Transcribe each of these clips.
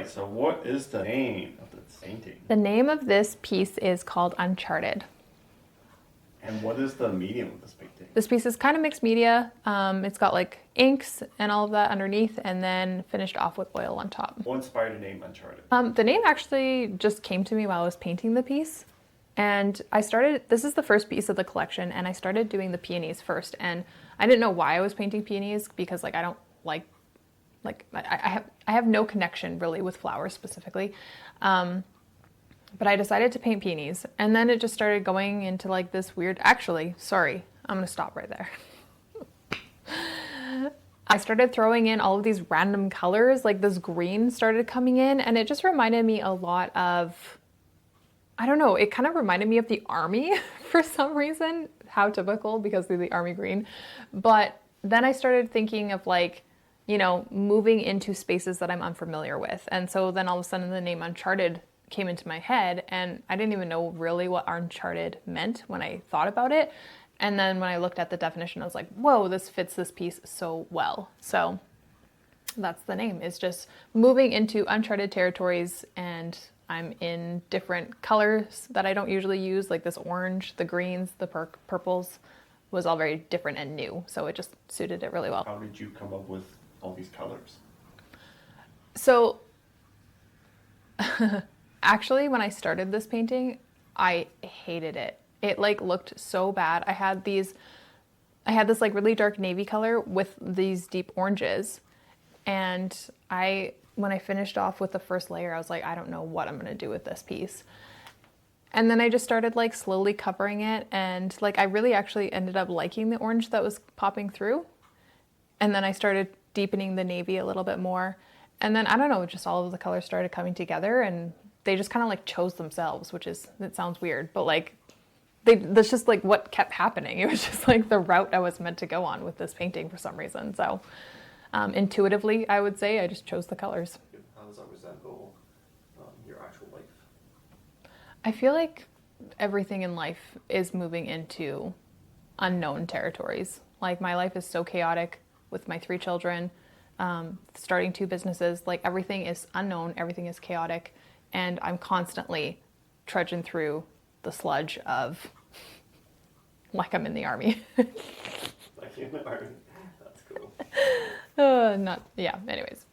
right, so what is the name of this painting? The name of this piece is called Uncharted. And what is the medium of this painting? This piece is kind of mixed media. It's got like inks and all of that underneath, and then finished off with oil on top. What inspired the name Uncharted? The name actually just came to me while I was painting the piece. And this is the first piece of the collection, and I started doing the peonies first. And I didn't know why I was painting peonies, because like I don't like I have no connection really with flowers specifically. But I decided to paint peonies, and then it just started going into like this weird, actually, sorry, I'm gonna stop right there. I started throwing in all of these random colors, like this green started coming in, and it just reminded me a lot of, I don't know, it kind of reminded me of the army for some reason. How typical, because they're the army green. But then I started thinking of like, you know, moving into spaces that I'm unfamiliar with. And so then all of a sudden the name Uncharted came into my head, and I didn't even know really what Uncharted meant when I thought about it. And then when I looked at the definition, I was like, whoa, this fits this piece so well. So that's the name. It's just moving into uncharted territories, and I'm in different colors that I don't usually use, like this orange, the greens, the purples was all very different and new. So it just suited it really well. How did you come up with all these colors? So actually, when I started this painting, I hated it. It like looked so bad. I had this like really dark navy color with these deep oranges. And when I finished off with the first layer, I was like, I don't know what I'm gonna do with this piece. And then I just started like slowly covering it, and like I really actually ended up liking the orange that was popping through. And then I started deepening the navy a little bit more. And then I don't know, just all of the colors started coming together, and they just kind of like chose themselves, it sounds weird, but like that's just like what kept happening. It was just like the route I was meant to go on with this painting for some reason. So intuitively, I would say I just chose the colors. How does that resemble your actual life? I feel like everything in life is moving into unknown territories. Like my life is so chaotic with my 3 children, starting 2 businesses. Like everything is unknown, everything is chaotic, and I'm constantly trudging through the sludge of like I'm in the army. Like in the army. That's cool. Anyways,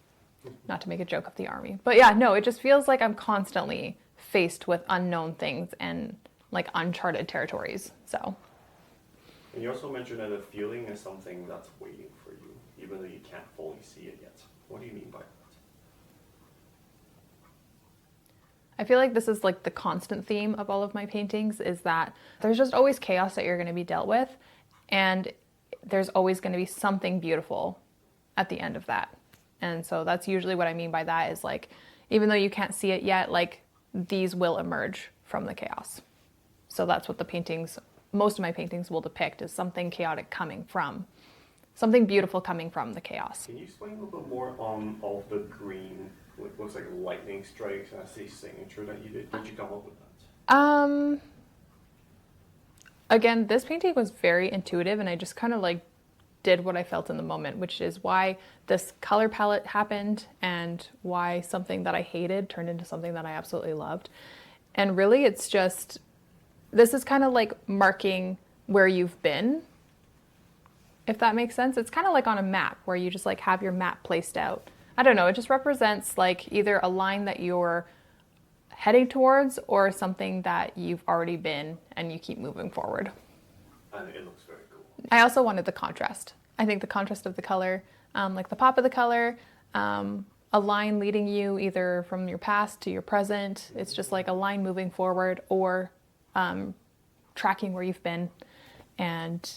not to make a joke of the army. But yeah, no, it just feels like I'm constantly faced with unknown things and like uncharted territories. So. And you also mentioned that a feeling is something that's waiting for you, even though you can't fully see it yet. What do you mean by that? I feel like this is like the constant theme of all of my paintings, is that there's just always chaos that you're going to be dealt with, and there's always going to be something beautiful at the end of that. And so that's usually what I mean by that, is like, even though you can't see it yet, like these will emerge from the chaos. So that's what most of my paintings will depict, is something chaotic coming from, something beautiful coming from the chaos. Can you explain a little bit more on all of the green, what looks like lightning strikes, and that's the signature that you did? Did you come up with that? Again, this painting was very intuitive, and I just kind of like did what I felt in the moment, which is why this color palette happened, and why something that I hated turned into something that I absolutely loved. And really, it's just, this is kind of like marking where you've been, if that makes sense. It's kind of like on a map where you just like have your map placed out. I don't know, it just represents like either a line that you're heading towards, or something that you've already been and you keep moving forward. And it looks very cool. I also wanted the contrast. I think the contrast of the color, like the pop of the color, a line leading you either from your past to your present. It's just like a line moving forward, or tracking where you've been. And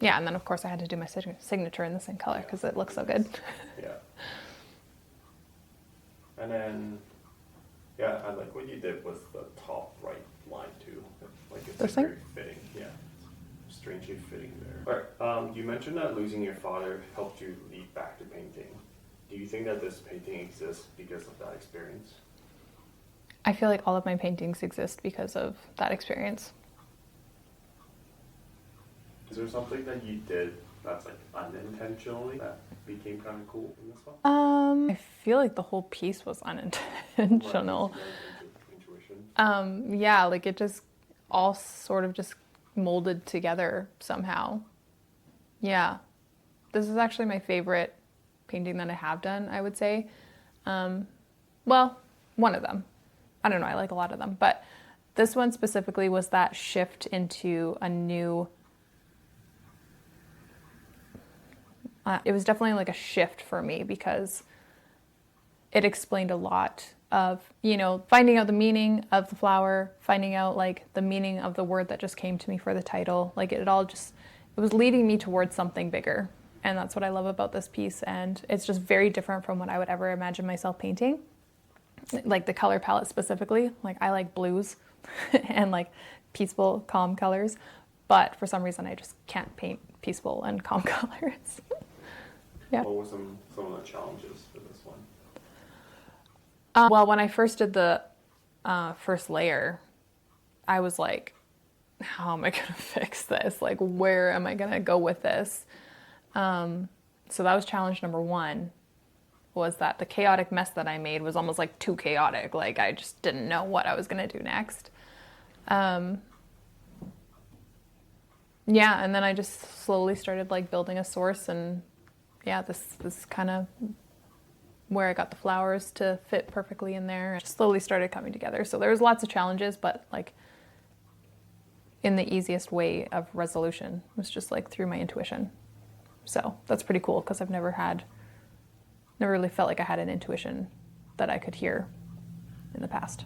yeah, and then of course I had to do my signature in the same color because it looks so good. Yeah. And then, yeah, I like what you did with the top right line too. Like it's This like thing? very fitting. Yeah, it's strangely fitting there. All right. You mentioned that losing your father helped you lead back to painting. Do you think that this painting exists because of that experience? I feel like all of my paintings exist because of that experience. Is there something that you did that's like unintentionally that became kind of cool in this one? I feel like the whole piece was unintentional. Intuition. Yeah, like it just all sort of just molded together somehow. Yeah. This is actually my favorite painting that I have done, I would say. Well, one of them. I don't know, I like a lot of them, but this one specifically was that shift into a new. It was definitely like a shift for me because it explained a lot of, finding out the meaning of the flower, finding out like the meaning of the word that just came to me for the title. Like it was leading me towards something bigger. And that's what I love about this piece. And it's just very different from what I would ever imagine myself painting. Like the color palette specifically, like I like blues and like peaceful, calm colors. But for some reason, I just can't paint peaceful and calm colors. Yeah. What were some of the challenges for this one? Well, when I first did the first layer, I was like, how am I going to fix this? Like, where am I going to go with this? So that was challenge number one, was that the chaotic mess that I made was almost like too chaotic. Like, I just didn't know what I was going to do next. Yeah, and then I just slowly started like building a source, and yeah, this is kind of where I got the flowers to fit perfectly in there. It just slowly started coming together. So there was lots of challenges, but like in the easiest way of resolution. It was just like through my intuition. So that's pretty cool because I've never really felt like I had an intuition that I could hear in the past.